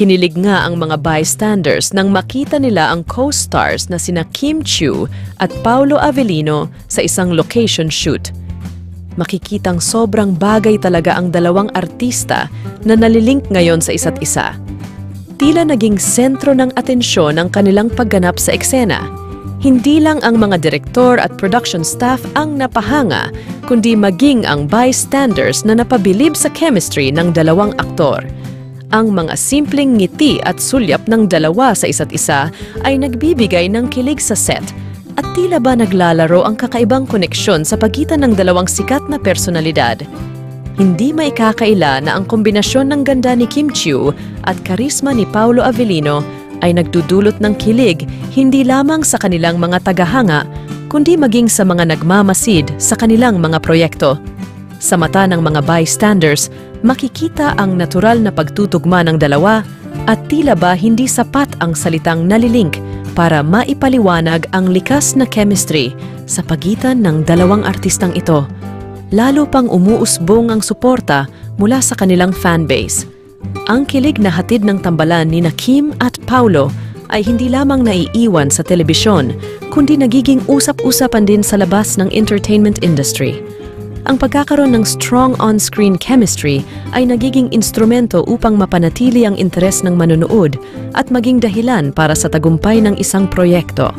Kinilig nga ang mga bystanders nang makita nila ang co-stars na sina Kim Chiu at Paolo Avellino sa isang location shoot. Makikitang sobrang bagay talaga ang dalawang artista na nalilink ngayon sa isa't isa. Tila naging sentro ng atensyon ang kanilang pagganap sa eksena. Hindi lang ang mga direktor at production staff ang napahanga, kundi maging ang bystanders na napabilib sa chemistry ng dalawang aktor. Ang mga simpleng ngiti at sulyap ng dalawa sa isa't isa ay nagbibigay ng kilig sa set. At tila ba naglalaro ang kakaibang koneksyon sa pagitan ng dalawang sikat na personalidad. Hindi maikakaila na ang kombinasyon ng ganda ni Kim Chiu at karisma ni Paolo Avellino ay nagdudulot ng kilig hindi lamang sa kanilang mga tagahanga, kundi maging sa mga nagmamasid sa kanilang mga proyekto. Sa mata ng mga bystanders, makikita ang natural na pagtutugma ng dalawa at tila ba hindi sapat ang salitang nalilink para maipaliwanag ang likas na chemistry sa pagitan ng dalawang artistang ito. Lalo pang umuusbong ang suporta mula sa kanilang fanbase. Ang kilig na hatid ng tambalan ni Kim at Paolo ay hindi lamang naiiwan sa telebisyon, kundi nagiging usap-usapan din sa labas ng entertainment industry. Ang pagkakaroon ng strong on-screen chemistry ay nagiging instrumento upang mapanatili ang interes ng manonood at maging dahilan para sa tagumpay ng isang proyekto.